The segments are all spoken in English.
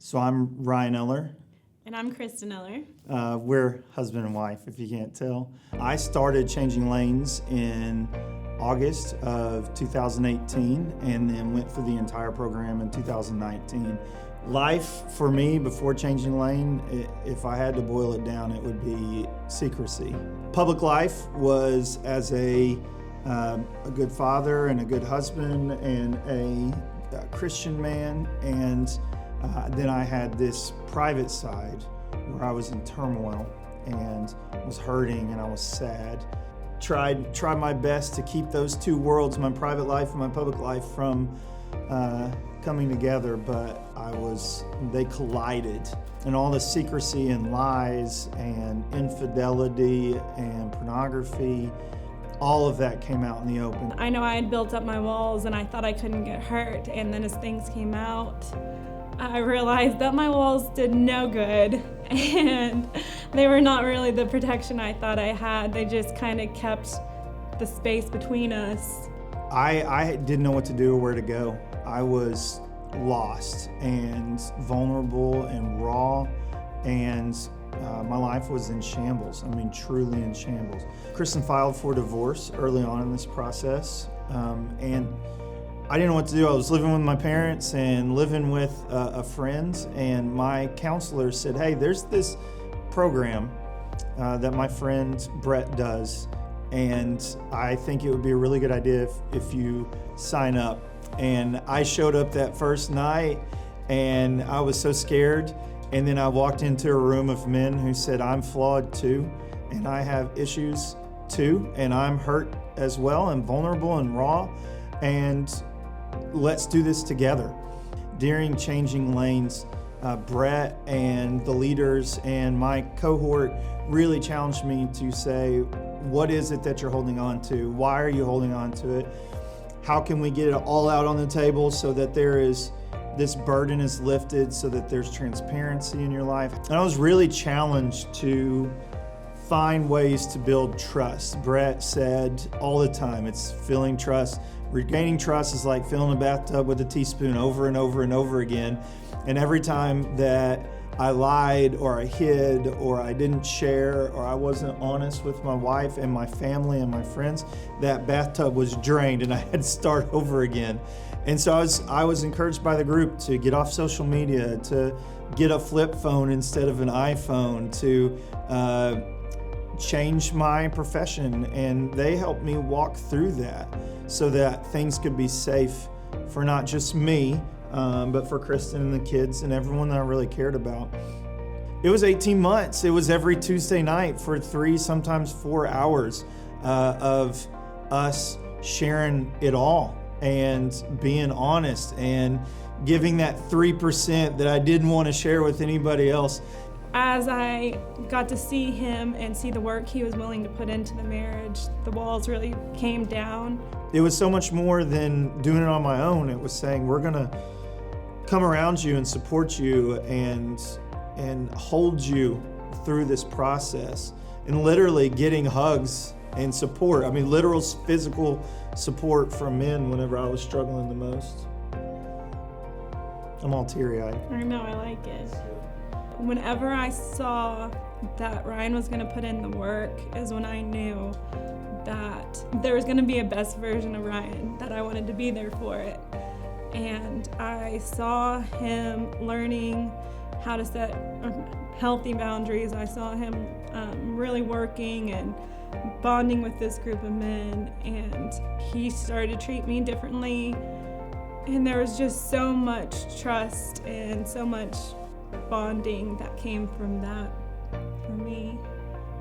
So I'm Ryan Eller. And I'm Kristin Eller. We're husband and wife, if you can't tell. I started changing lanes in August of 2018 and then went through the entire program in 2019. Life for me before changing lane, if I had to boil it down, it would be secrecy. Public life was as a good father and a good husband and a Christian man, and then I had this private side where I was in turmoil and was hurting and I was sad. Tried my best to keep those two worlds, my private life and my public life, from coming together, but they collided. And all the secrecy and lies and infidelity and pornography, all of that came out in the open. I know I had built up my walls and I thought I couldn't get hurt, and then as things came out, I realized that my walls did no good, and they were not really the protection I thought I had. They just kind of kept the space between us. I didn't know what to do or where to go. I was lost and vulnerable and raw, and my life was in shambles. I mean, truly in shambles. Kristin filed for divorce early on in this process, and I didn't know what to do. I was living with my parents and living with a friend, and my counselor said, hey, there's this program that my friend Brett does, and I think it would be a really good idea if you sign up. And I showed up that first night, and I was so scared, and then I walked into a room of men who said, I'm flawed too, and I have issues too, and I'm hurt as well, and vulnerable and raw, and let's do this together. During changing lanes, Brett and the leaders and my cohort really challenged me to say, what is it that you're holding on to? Why are you holding on to it? How can we get it all out on the table so that this burden is lifted, so that there's transparency in your life? And I was really challenged to find ways to build trust. Brett said all the time, it's filling trust. Regaining trust is like filling a bathtub with a teaspoon over and over and over again. And every time that I lied or I hid or I didn't share or I wasn't honest with my wife and my family and my friends, that bathtub was drained and I had to start over again. And so I was encouraged by the group to get off social media, to get a flip phone instead of an iPhone, to change my profession, and they helped me walk through that so that things could be safe for not just me, but for Kristin and the kids and everyone that I really cared about. It was 18 months. It was every Tuesday night for 3, sometimes 4 hours of us sharing it all and being honest and giving that 3% that I didn't want to share with anybody else. As I got to see him and see the work he was willing to put into the marriage, the walls really came down. It was so much more than doing it on my own. It was saying, we're gonna come around you and support you and hold you through this process, and literally getting hugs and support. I mean, literal physical support from men whenever I was struggling the most. I'm all teary-eyed. I know, I like it. Whenever I saw that Ryan was going to put in the work is when I knew that there was going to be a best version of Ryan, that I wanted to be there for it. And I saw him learning how to set healthy boundaries. I saw him really working and bonding with this group of men, and he started to treat me differently. And there was just so much trust and so much bonding that came from that for me.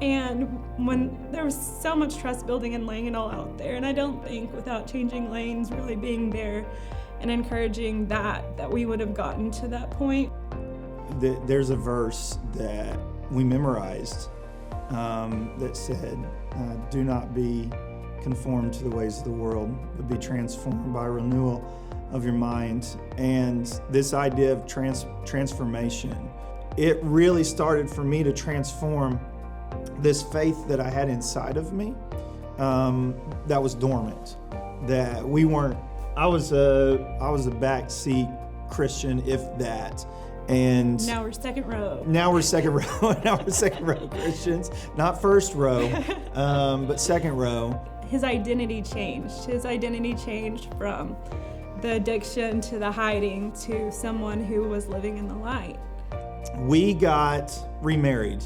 And when there was so much trust building and laying it all out there, and I don't think without changing lanes, really being there and encouraging that we would have gotten to that point. There's a verse that we memorized that said, do not be conformed to the ways of the world, but be transformed by renewal of your mind. And this idea of transformation, it really started for me to transform this faith that I had inside of me that was dormant, that we weren't. I was a backseat Christian, if that, And now we're second row. Now we're second row. Now we're second row Christians, not first row, but second row. His identity changed. His identity changed from the addiction to the hiding to someone who was living in the light. We got remarried.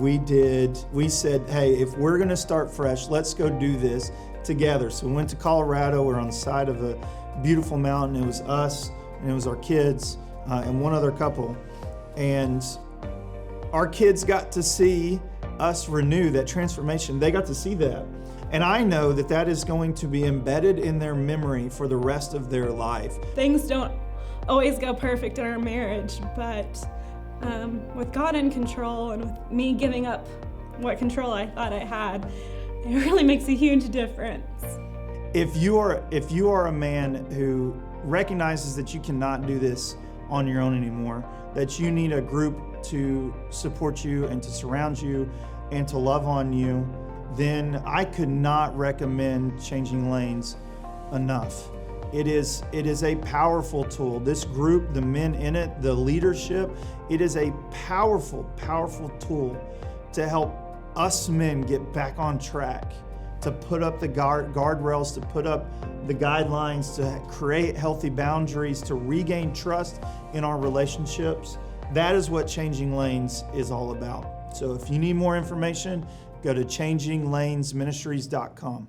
We said, hey, if we're going to start fresh, let's go do this together. So we went to Colorado. We're on the side of a beautiful mountain. It was us and it was our kids and one other couple. And our kids got to see us renew that transformation. They got to see that. And I know that that is going to be embedded in their memory for the rest of their life. Things don't always go perfect in our marriage, but with God in control and with me giving up what control I thought I had, it really makes a huge difference. If you are a man who recognizes that you cannot do this on your own anymore, that you need a group to support you and to surround you and to love on you, then I could not recommend Changing Lanes enough. It is a powerful tool. This group, the men in it, the leadership, it is a powerful, powerful tool to help us men get back on track, to put up the guardrails, to put up the guidelines, to create healthy boundaries, to regain trust in our relationships. That is what Changing Lanes is all about. So if you need more information, go to changinglanesministries.com.